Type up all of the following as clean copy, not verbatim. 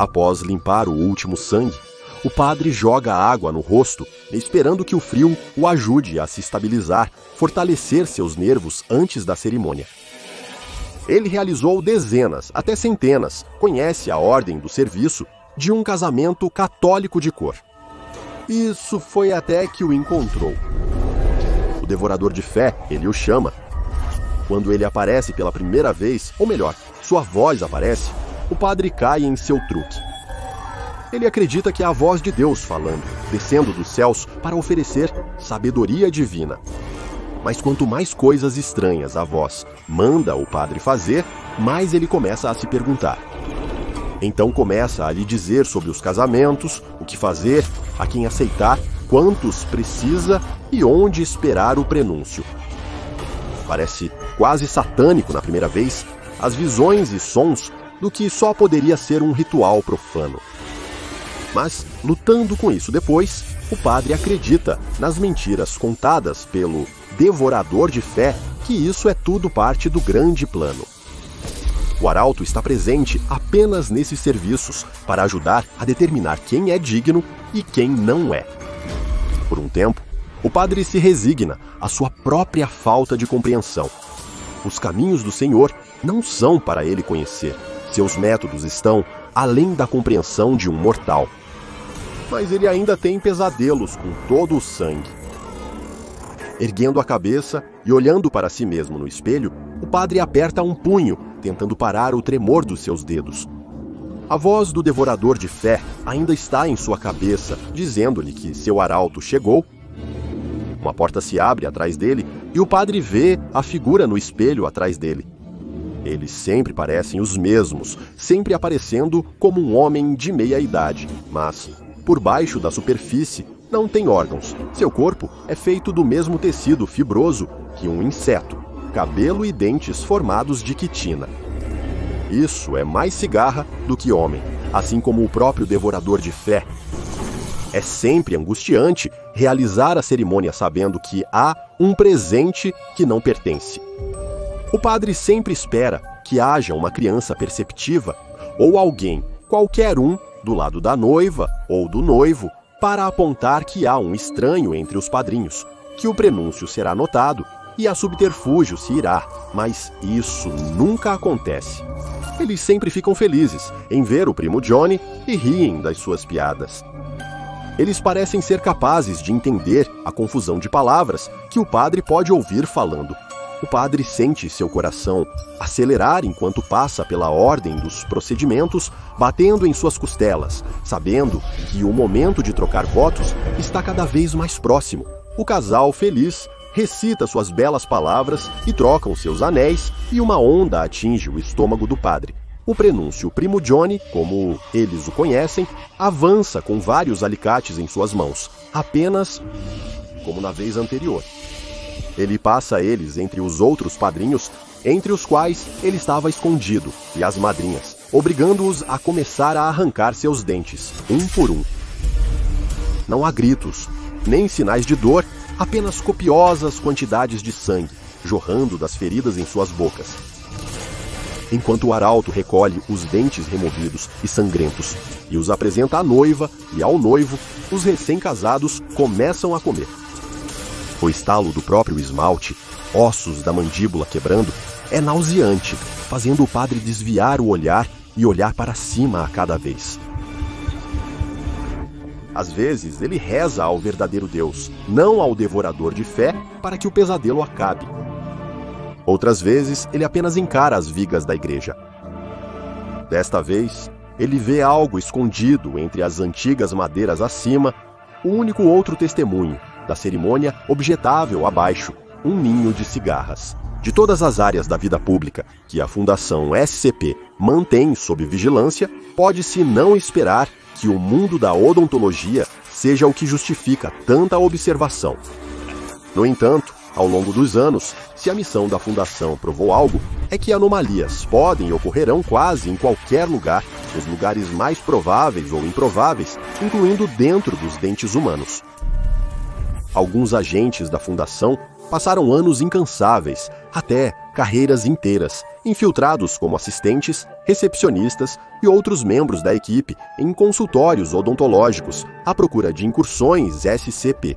Após limpar o último sangue, o padre joga água no rosto, esperando que o frio o ajude a se estabilizar, fortalecer seus nervos antes da cerimônia. Ele realizou dezenas, até centenas, conhece a ordem do serviço de um casamento católico de cor. Isso foi até que o encontrou. O devorador de fé, ele o chama. Quando ele aparece pela primeira vez, ou melhor, sua voz aparece, o padre cai em seu truque. Ele acredita que é a voz de Deus falando, descendo dos céus para oferecer sabedoria divina. Mas quanto mais coisas estranhas a voz manda o padre fazer, mais ele começa a se perguntar. Então começa a lhe dizer sobre os casamentos, o que fazer, a quem aceitar, quantos precisa e onde esperar o prenúncio. Parece quase satânico na primeira vez, as visões e sons do que só poderia ser um ritual profano. Mas, lutando com isso depois, o padre acredita nas mentiras contadas pelo devorador de fé, que isso é tudo parte do grande plano. O arauto está presente apenas nesses serviços para ajudar a determinar quem é digno e quem não é. Por um tempo, o padre se resigna à sua própria falta de compreensão. Os caminhos do Senhor não são para ele conhecer. Seus métodos estão além da compreensão de um mortal. Mas ele ainda tem pesadelos com todo o sangue. Erguendo a cabeça e olhando para si mesmo no espelho, o padre aperta um punho, tentando parar o tremor dos seus dedos. A voz do devorador de fé ainda está em sua cabeça, dizendo-lhe que seu arauto chegou. Uma porta se abre atrás dele e o padre vê a figura no espelho atrás dele. Eles sempre parecem os mesmos, sempre aparecendo como um homem de meia idade, mas, por baixo da superfície, não tem órgãos. Seu corpo é feito do mesmo tecido fibroso que um inseto, cabelo e dentes formados de quitina. Isso é mais cigarra do que homem, assim como o próprio devorador de fé. É sempre angustiante realizar a cerimônia sabendo que há um presente que não pertence. O padre sempre espera que haja uma criança perceptiva ou alguém, qualquer um, do lado da noiva ou do noivo, para apontar que há um estranho entre os padrinhos, que o prenúncio será notado e a subterfúgio se irá, mas isso nunca acontece. Eles sempre ficam felizes em ver o primo Johnny e riem das suas piadas. Eles parecem ser capazes de entender a confusão de palavras que o padre pode ouvir falando. O padre sente seu coração acelerar enquanto passa pela ordem dos procedimentos, batendo em suas costelas, sabendo que o momento de trocar votos está cada vez mais próximo. O casal feliz recita suas belas palavras e trocam seus anéis e uma onda atinge o estômago do padre. O prenúncio primo Johnny, como eles o conhecem, avança com vários alicates em suas mãos, apenas como na vez anterior. Ele passa eles entre os outros padrinhos, entre os quais ele estava escondido, e as madrinhas, obrigando-os a começar a arrancar seus dentes, um por um. Não há gritos, nem sinais de dor, apenas copiosas quantidades de sangue, jorrando das feridas em suas bocas. Enquanto o arauto recolhe os dentes removidos e sangrentos e os apresenta à noiva e ao noivo, os recém-casados começam a comer. O estalo do próprio esmalte, ossos da mandíbula quebrando, é nauseante, fazendo o padre desviar o olhar e olhar para cima a cada vez. Às vezes, ele reza ao verdadeiro Deus, não ao devorador de fé, para que o pesadelo acabe. Outras vezes, ele apenas encara as vigas da igreja. Desta vez, ele vê algo escondido entre as antigas madeiras acima, o único outro testemunho da cerimônia objetável abaixo, um ninho de cigarras. De todas as áreas da vida pública que a Fundação SCP mantém sob vigilância, pode-se não esperar que o mundo da odontologia seja o que justifica tanta observação. No entanto, ao longo dos anos, se a missão da Fundação provou algo, é que anomalias podem e ocorrerão quase em qualquer lugar, nos lugares mais prováveis ou improváveis, incluindo dentro dos dentes humanos. Alguns agentes da fundação passaram anos incansáveis, até carreiras inteiras, infiltrados como assistentes, recepcionistas e outros membros da equipe em consultórios odontológicos à procura de incursões SCP.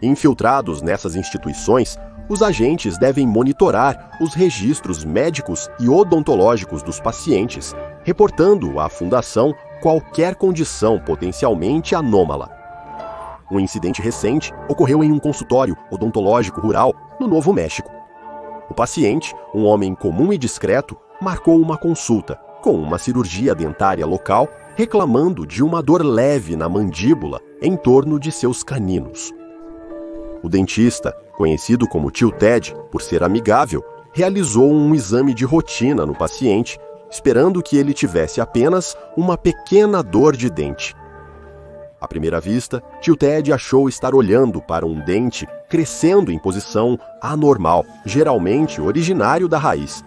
Infiltrados nessas instituições, os agentes devem monitorar os registros médicos e odontológicos dos pacientes, reportando à fundação qualquer condição potencialmente anômala. Um incidente recente ocorreu em um consultório odontológico rural no Novo México. O paciente, um homem comum e discreto, marcou uma consulta com uma cirurgia dentária local, reclamando de uma dor leve na mandíbula em torno de seus caninos. O dentista, conhecido como Tio Ted por ser amigável, realizou um exame de rotina no paciente, esperando que ele tivesse apenas uma pequena dor de dente. À primeira vista, Tio Ted achou estar olhando para um dente crescendo em posição anormal, geralmente originário da raiz.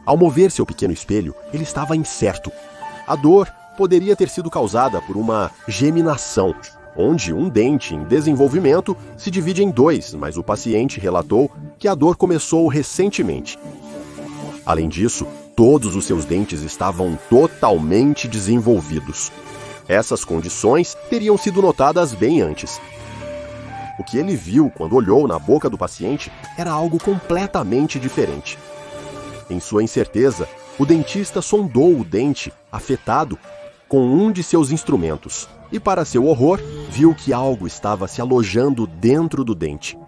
Ao mover seu pequeno espelho, ele estava incerto. A dor poderia ter sido causada por uma geminação, onde um dente em desenvolvimento se divide em dois, mas o paciente relatou que a dor começou recentemente. Além disso, todos os seus dentes estavam totalmente desenvolvidos. Essas condições teriam sido notadas bem antes. O que ele viu quando olhou na boca do paciente era algo completamente diferente. Em sua incerteza, o dentista sondou o dente afetado com um de seus instrumentos e, para seu horror, viu que algo estava se alojando dentro do dente.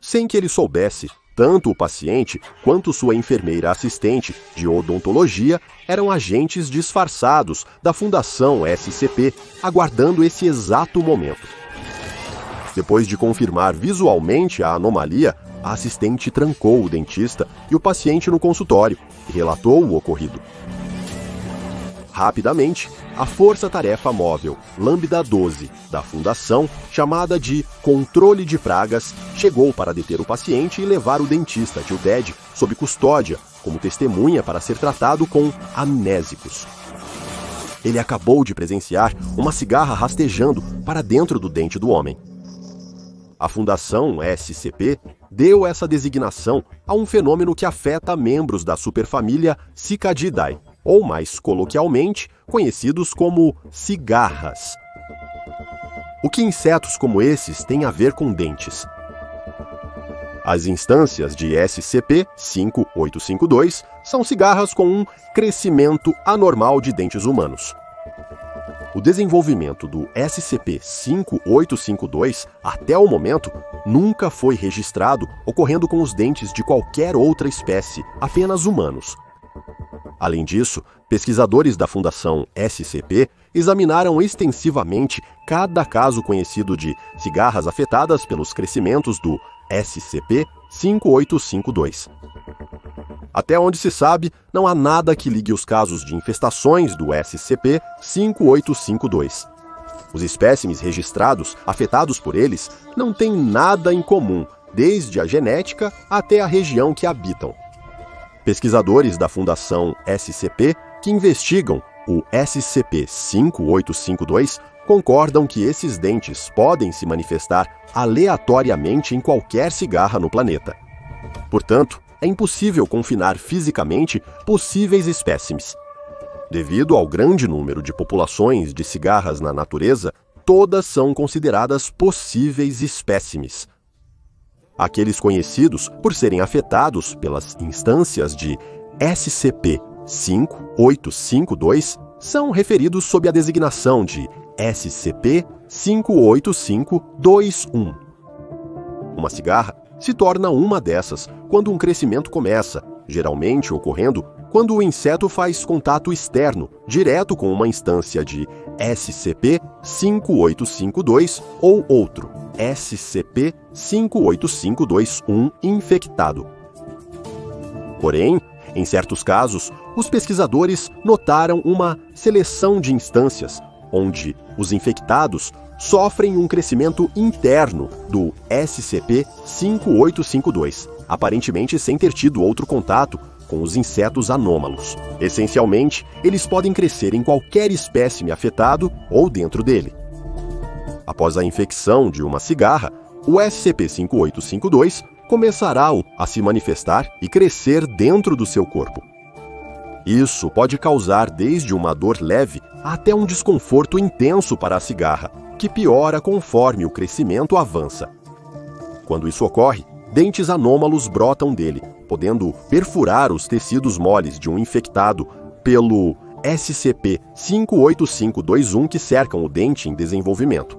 Sem que ele soubesse, tanto o paciente quanto sua enfermeira assistente de odontologia eram agentes disfarçados da Fundação SCP, aguardando esse exato momento. Depois de confirmar visualmente a anomalia, a assistente trancou o dentista e o paciente no consultório e relatou o ocorrido. Rapidamente, a Força-Tarefa Móvel Lambda 12 da Fundação, chamada de Controle de Pragas, chegou para deter o paciente e levar o dentista, Tio Ted, sob custódia, como testemunha para ser tratado com amnésicos. Ele acabou de presenciar uma cigarra rastejando para dentro do dente do homem. A Fundação SCP deu essa designação a um fenômeno que afeta membros da superfamília Cicadidae, ou mais coloquialmente, conhecidos como cigarras. O que insetos como esses têm a ver com dentes? As instâncias de SCP-5852 são cigarras com um crescimento anormal de dentes humanos. O desenvolvimento do SCP-5852, até o momento, nunca foi registrado ocorrendo com os dentes de qualquer outra espécie, apenas humanos. Além disso, pesquisadores da Fundação SCP examinaram extensivamente cada caso conhecido de cigarras afetadas pelos crescimentos do SCP-5852. Até onde se sabe, não há nada que ligue os casos de infestações do SCP-5852. Os espécimes registrados afetados por eles não têm nada em comum, desde a genética até a região que habitam. Pesquisadores da Fundação SCP que investigam o SCP-5852 concordam que esses dentes podem se manifestar aleatoriamente em qualquer cigarra no planeta. Portanto, é impossível confinar fisicamente possíveis espécimes. Devido ao grande número de populações de cigarras na natureza, todas são consideradas possíveis espécimes. Aqueles conhecidos por serem afetados pelas instâncias de SCP-5852 são referidos sob a designação de SCP-58521. Uma cigarra se torna uma dessas quando um crescimento começa, geralmente ocorrendo quando o inseto faz contato externo, direto com uma instância de SCP-58522 ou outro, SCP-58521 infectado. Porém, em certos casos, os pesquisadores notaram uma seleção de instâncias, onde os infectados sofrem um crescimento interno do SCP-5852, aparentemente sem ter tido outro contato com os insetos anômalos. Essencialmente, eles podem crescer em qualquer espécime afetado ou dentro dele. Após a infecção de uma cigarra, o SCP-5852 começará a se manifestar e crescer dentro do seu corpo. Isso pode causar desde uma dor leve até um desconforto intenso para a cigarra, que piora conforme o crescimento avança. Quando isso ocorre, dentes anômalos brotam dele, podendo perfurar os tecidos moles de um infectado pelo SCP-58521 que cercam o dente em desenvolvimento.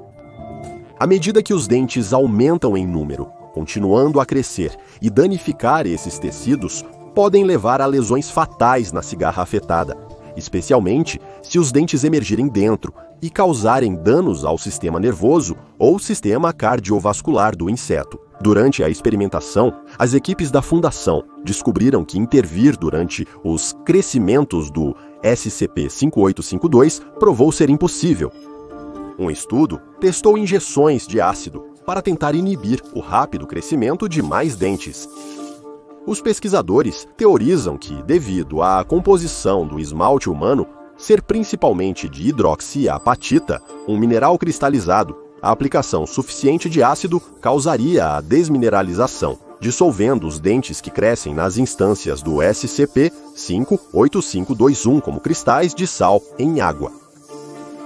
À medida que os dentes aumentam em número, continuando a crescer e danificar esses tecidos, podem levar a lesões fatais na cigarra afetada, especialmente se os dentes emergirem dentro e causarem danos ao sistema nervoso ou sistema cardiovascular do inseto. Durante a experimentação, as equipes da Fundação descobriram que intervir durante os crescimentos do SCP-5852 provou ser impossível. Um estudo testou injeções de ácido para tentar inibir o rápido crescimento de mais dentes. Os pesquisadores teorizam que, devido à composição do esmalte humano ser principalmente de hidroxiapatita, um mineral cristalizado, a aplicação suficiente de ácido causaria a desmineralização, dissolvendo os dentes que crescem nas instâncias do SCP-58521 como cristais de sal em água.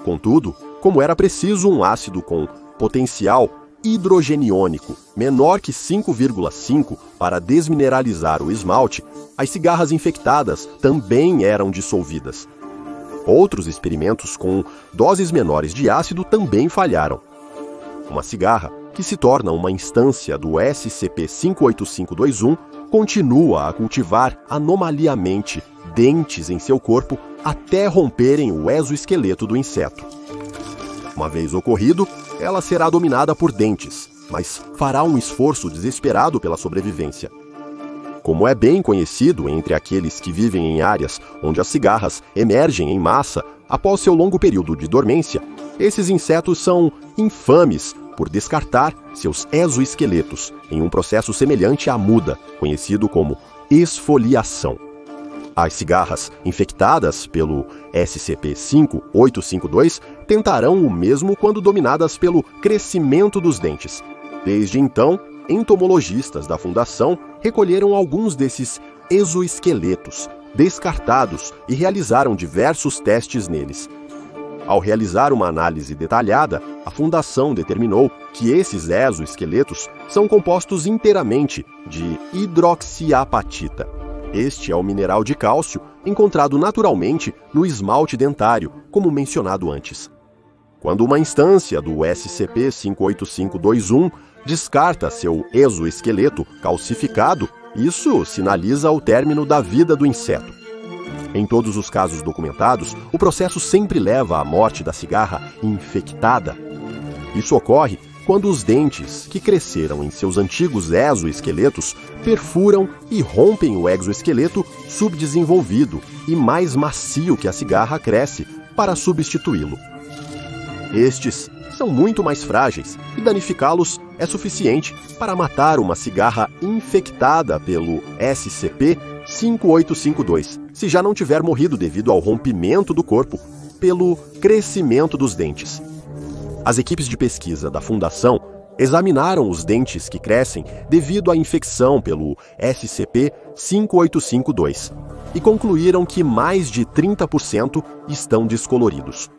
Contudo, como era preciso um ácido com potencial hidrogeniônico menor que 5,5 para desmineralizar o esmalte, as cigarras infectadas também eram dissolvidas. Outros experimentos com doses menores de ácido também falharam. Uma cigarra, que se torna uma instância do SCP-58521, continua a cultivar anomaliamente dentes em seu corpo até romperem o exoesqueleto do inseto. Uma vez ocorrido, ela será dominada por dentes, mas fará um esforço desesperado pela sobrevivência. Como é bem conhecido entre aqueles que vivem em áreas onde as cigarras emergem em massa após seu longo período de dormência, esses insetos são infames por descartar seus exoesqueletos em um processo semelhante à muda, conhecido como esfoliação. As cigarras infectadas pelo SCP-5852 tentarão o mesmo quando dominadas pelo crescimento dos dentes. Desde então, entomologistas da Fundação recolheram alguns desses exoesqueletos descartados e realizaram diversos testes neles. Ao realizar uma análise detalhada, a Fundação determinou que esses exoesqueletos são compostos inteiramente de hidroxiapatita. Este é o mineral de cálcio encontrado naturalmente no esmalte dentário, como mencionado antes. Quando uma instância do SCP-58521 descarta seu exoesqueleto calcificado, isso sinaliza o término da vida do inseto. Em todos os casos documentados, o processo sempre leva à morte da cigarra infectada. Isso ocorre quando os dentes, que cresceram em seus antigos exoesqueletos, perfuram e rompem o exoesqueleto subdesenvolvido e mais macio que a cigarra cresce para substituí-lo. Estes são muito mais frágeis e danificá-los é suficiente para matar uma cigarra infectada pelo SCP-5852, se já não tiver morrido devido ao rompimento do corpo pelo crescimento dos dentes. As equipes de pesquisa da Fundação examinaram os dentes que crescem devido à infecção pelo SCP-5852 e concluíram que mais de 30% estão descoloridos.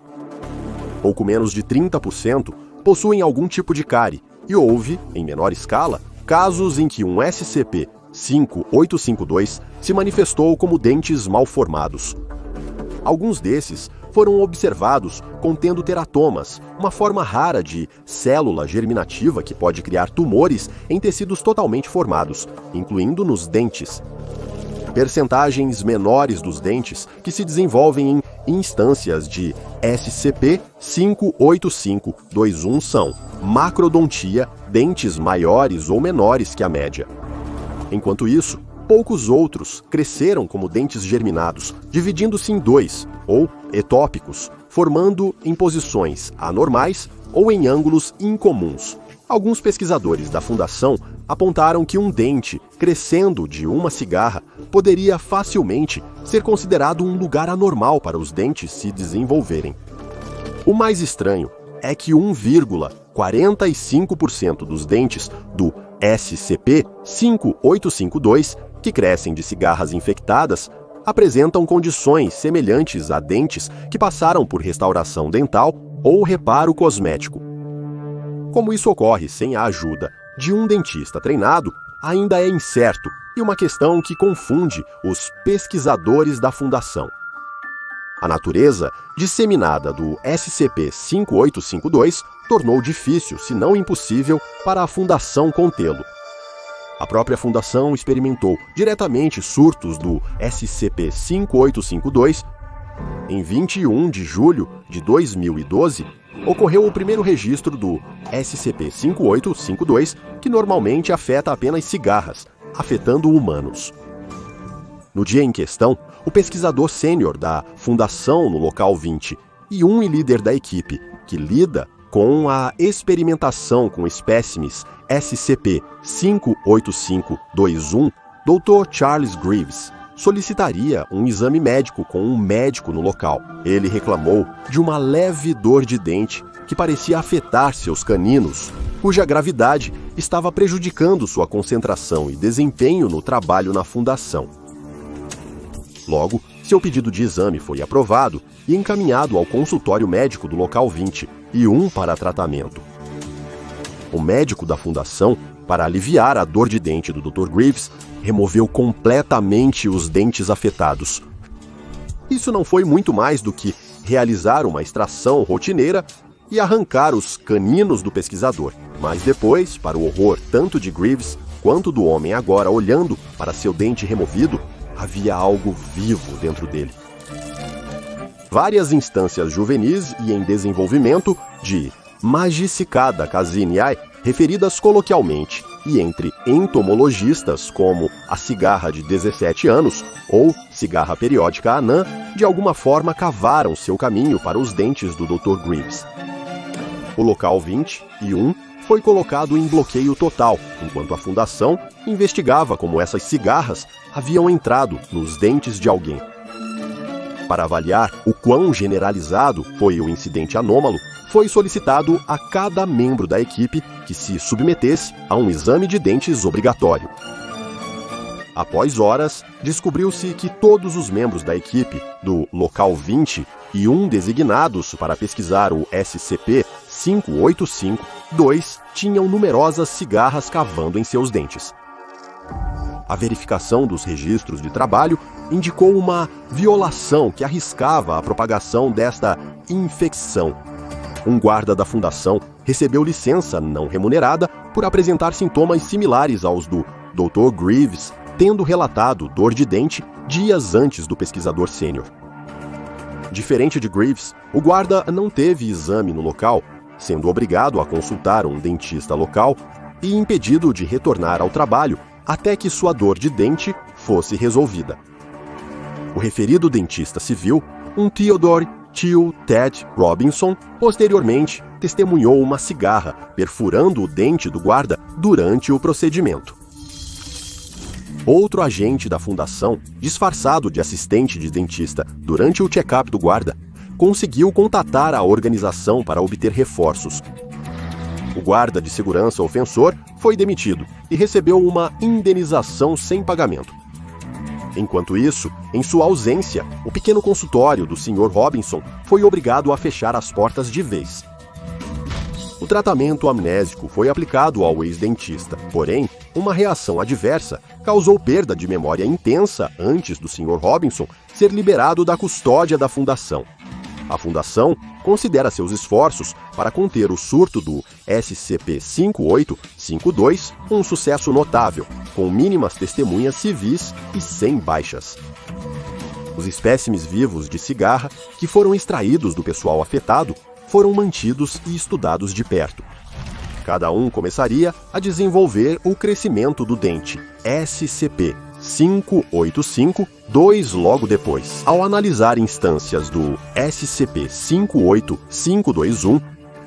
Pouco menos de 30% possuem algum tipo de cárie, e houve, em menor escala, casos em que um SCP-5852 se manifestou como dentes mal formados. Alguns desses foram observados contendo teratomas, uma forma rara de célula germinativa que pode criar tumores em tecidos totalmente formados, incluindo nos dentes. Percentagens menores dos dentes que se desenvolvem em instâncias de SCP-58521 são macrodontia, dentes maiores ou menores que a média. Enquanto isso, poucos outros cresceram como dentes germinados, dividindo-se em dois, ou etópicos, formando em posições anormais ou em ângulos incomuns. Alguns pesquisadores da Fundação apontaram que um dente crescendo de uma cigarra poderia facilmente ser considerado um lugar anormal para os dentes se desenvolverem. O mais estranho é que 1,45% dos dentes do SCP-5852, que crescem de cigarras infectadas, apresentam condições semelhantes a dentes que passaram por restauração dental ou reparo cosmético. Como isso ocorre sem a ajuda de um dentista treinado, ainda é incerto e uma questão que confunde os pesquisadores da Fundação. A natureza disseminada do SCP-5852 tornou difícil, se não impossível, para a Fundação contê-lo. A própria Fundação experimentou diretamente surtos do SCP-5852. Em 21 de julho de 2012, ocorreu o primeiro registro do SCP-5852, que normalmente afeta apenas cigarras, afetando humanos. No dia em questão, o pesquisador sênior da Fundação no Local 20 e um líder da equipe que lida com a experimentação com espécimes SCP-58521, Dr. Charles Greaves, solicitaria um exame médico com um médico no local. Ele reclamou de uma leve dor de dente que parecia afetar seus caninos, cuja gravidade estava prejudicando sua concentração e desempenho no trabalho na Fundação. Logo, seu pedido de exame foi aprovado e encaminhado ao consultório médico do Local 20 e para tratamento. O médico da Fundação, para aliviar a dor de dente do Dr. Greaves, removeu completamente os dentes afetados. Isso não foi muito mais do que realizar uma extração rotineira e arrancar os caninos do pesquisador. Mas depois, para o horror tanto de Greaves quanto do homem agora olhando para seu dente removido, havia algo vivo dentro dele. Várias instâncias juvenis e em desenvolvimento de Magicicada casiniae, referidas coloquialmente e entre entomologistas como a cigarra de 17 anos ou cigarra periódica anã, de alguma forma cavaram seu caminho para os dentes do Dr. Greaves. O Local 20 e foi colocado em bloqueio total, enquanto a Fundação investigava como essas cigarras haviam entrado nos dentes de alguém. Para avaliar o quão generalizado foi o incidente anômalo, foi solicitado a cada membro da equipe que se submetesse a um exame de dentes obrigatório. Após horas, descobriu-se que todos os membros da equipe do Local 20 e designados para pesquisar o SCP-5852 tinham numerosas cigarras cavando em seus dentes. A verificação dos registros de trabalho indicou uma violação que arriscava a propagação desta infecção. Um guarda da Fundação recebeu licença não remunerada por apresentar sintomas similares aos do Dr. Greaves, tendo relatado dor de dente dias antes do pesquisador sênior. Diferente de Greaves, o guarda não teve exame no local, sendo obrigado a consultar um dentista local e impedido de retornar ao trabalho até que sua dor de dente fosse resolvida. O referido dentista civil, Theodore Ted Robinson, posteriormente testemunhou uma cigarra perfurando o dente do guarda durante o procedimento. Outro agente da Fundação, disfarçado de assistente de dentista durante o check-up do guarda, conseguiu contatar a organização para obter reforços. O guarda de segurança ofensor foi demitido e recebeu uma indenização sem pagamento. Enquanto isso, em sua ausência, o pequeno consultório do Sr. Robinson foi obrigado a fechar as portas de vez. O tratamento amnésico foi aplicado ao ex-dentista, porém, uma reação adversa causou perda de memória intensa antes do Sr. Robinson ser liberado da custódia da Fundação. A Fundação considera seus esforços para conter o surto do SCP-5852 um sucesso notável, com mínimas testemunhas civis e sem baixas. Os espécimes vivos de cigarra que foram extraídos do pessoal afetado foram mantidos e estudados de perto. Cada um começaria a desenvolver o crescimento do dente SCP-5852 logo depois. Ao analisar instâncias do SCP-58521,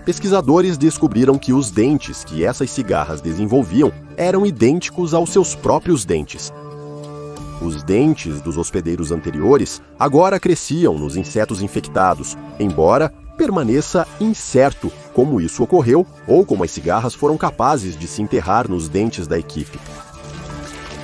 pesquisadores descobriram que os dentes que essas cigarras desenvolviam eram idênticos aos seus próprios dentes. Os dentes dos hospedeiros anteriores agora cresciam nos insetos infectados, embora permaneça incerto como isso ocorreu ou como as cigarras foram capazes de se enterrar nos dentes da equipe.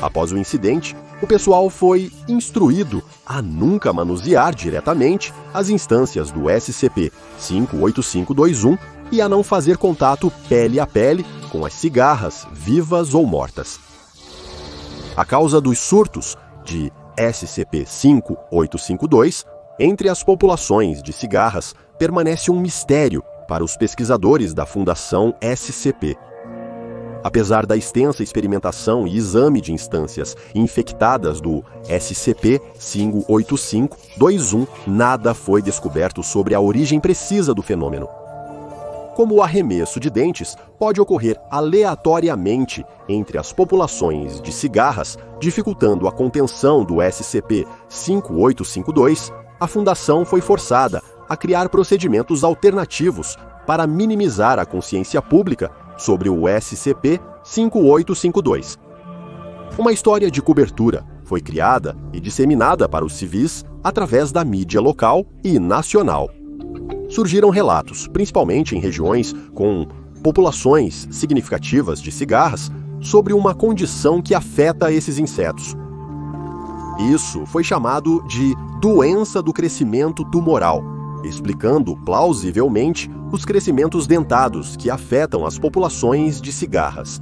Após o incidente, o pessoal foi instruído a nunca manusear diretamente as instâncias do SCP-58521 e a não fazer contato pele a pele com as cigarras, vivas ou mortas. A causa dos surtos de SCP-5852 entre as populações de cigarras permanece um mistério para os pesquisadores da Fundação SCP. Apesar da extensa experimentação e exame de instâncias infectadas do SCP-58521, nada foi descoberto sobre a origem precisa do fenômeno. Como o arremesso de dentes pode ocorrer aleatoriamente entre as populações de cigarras, dificultando a contenção do SCP-5852, a Fundação foi forçada a criar procedimentos alternativos para minimizar a consciência pública sobre o SCP-5852. Uma história de cobertura foi criada e disseminada para os civis através da mídia local e nacional. Surgiram relatos, principalmente em regiões com populações significativas de cigarras, sobre uma condição que afeta esses insetos. Isso foi chamado de doença do crescimento tumoral, explicando plausivelmente os crescimentos dentados que afetam as populações de cigarras.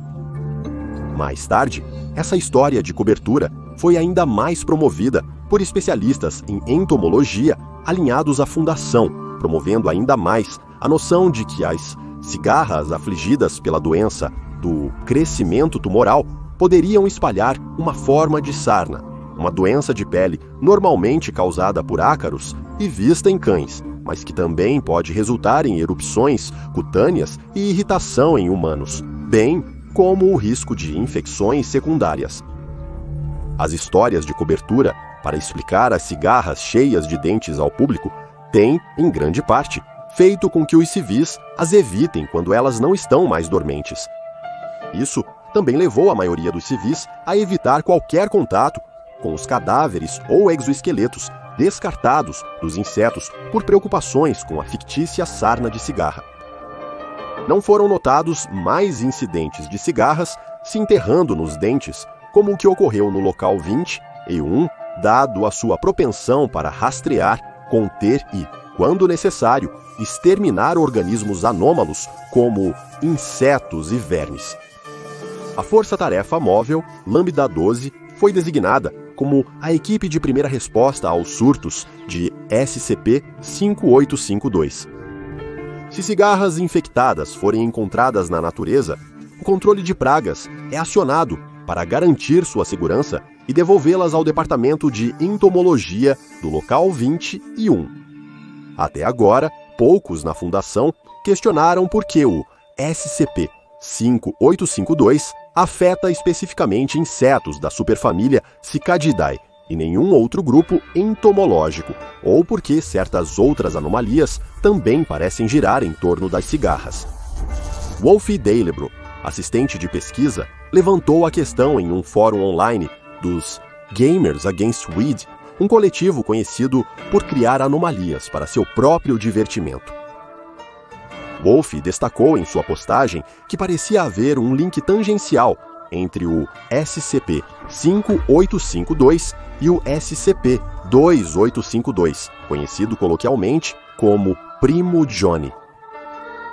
Mais tarde, essa história de cobertura foi ainda mais promovida por especialistas em entomologia alinhados à Fundação, promovendo ainda mais a noção de que as cigarras afligidas pela doença do crescimento tumoral poderiam espalhar uma forma de sarna, uma doença de pele normalmente causada por ácaros e vista em cães, mas que também pode resultar em erupções cutâneas e irritação em humanos, bem como o risco de infecções secundárias. As histórias de cobertura para explicar as cigarras cheias de dentes ao público têm, em grande parte, feito com que os civis as evitem quando elas não estão mais dormentes. Isso também levou a maioria dos civis a evitar qualquer contato com os cadáveres ou exoesqueletos descartados dos insetos por preocupações com a fictícia sarna de cigarra. Não foram notados mais incidentes de cigarras se enterrando nos dentes, como o que ocorreu no local 20 e 1, dado a sua propensão para rastrear, conter e, quando necessário, exterminar organismos anômalos como insetos e vermes. A Força-Tarefa Móvel Lambda 12 foi designada como a equipe de primeira resposta aos surtos de SCP-5852. Se cigarras infectadas forem encontradas na natureza, o controle de pragas é acionado para garantir sua segurança e devolvê-las ao Departamento de Entomologia do local 20 e 1. Até agora, poucos na Fundação questionaram por que o SCP-5852 afeta especificamente insetos da superfamília Cicadidae e nenhum outro grupo entomológico, ou porque certas outras anomalias também parecem girar em torno das cigarras. Wolfie Dalebro, assistente de pesquisa, levantou a questão em um fórum online dos Gamers Against Weed, um coletivo conhecido por criar anomalias para seu próprio divertimento. Wolfie destacou em sua postagem que parecia haver um link tangencial entre o SCP-5852 e o SCP-2852, conhecido coloquialmente como Primo Johnny.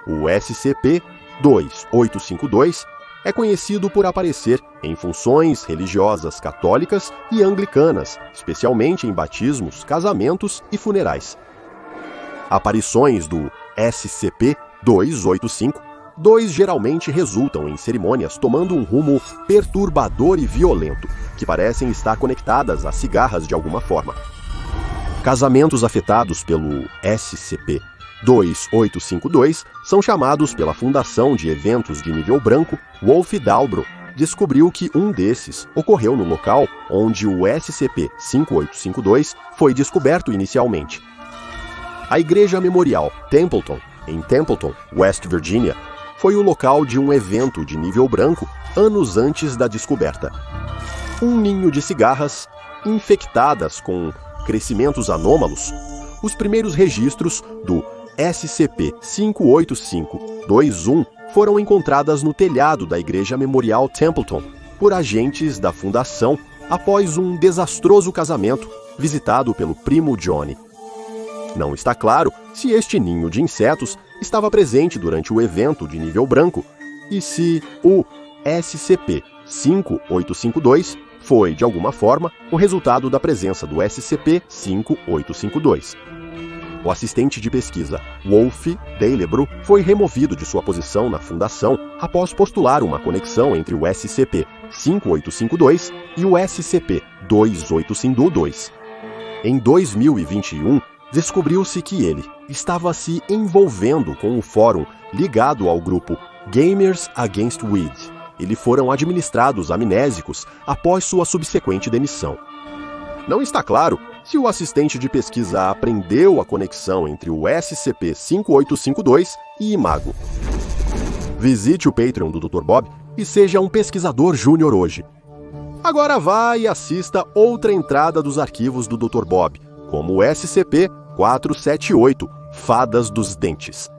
O SCP-2852 é conhecido por aparecer em funções religiosas católicas e anglicanas, especialmente em batismos, casamentos e funerais. Aparições do SCP-285 geralmente resultam em cerimônias tomando um rumo perturbador e violento, que parecem estar conectadas a cigarras de alguma forma. Casamentos afetados pelo SCP-2852 são chamados pela Fundação de Eventos de Nível Branco. Wolfie Dalebro descobriu que um desses ocorreu no local onde o SCP-5852 foi descoberto inicialmente. A Igreja Memorial Templeton, em Templeton, West Virginia, foi o local de um evento de nível branco anos antes da descoberta. Um ninho de cigarras infectadas com crescimentos anômalos. Os primeiros registros do SCP-58521 foram encontradas no telhado da Igreja Memorial Templeton por agentes da Fundação após um desastroso casamento visitado pelo primo Johnny. Não está claro se este ninho de insetos estava presente durante o evento de nível branco e se o SCP-5852 foi, de alguma forma, o resultado da presença do SCP-5852. O assistente de pesquisa Wolf Deilebru foi removido de sua posição na Fundação após postular uma conexão entre o SCP-5852 e o SCP-2852. Em 2021, descobriu-se que ele estava se envolvendo com um fórum ligado ao grupo Gamers Against Weed. Eles foram administrados amnésicos após sua subsequente demissão. Não está claro se o assistente de pesquisa aprendeu a conexão entre o SCP-5852 e Imago. Visite o Patreon do Dr. Bob e seja um pesquisador júnior hoje. Agora vá e assista outra entrada dos arquivos do Dr. Bob, como o SCP-478, Fadas dos Dentes.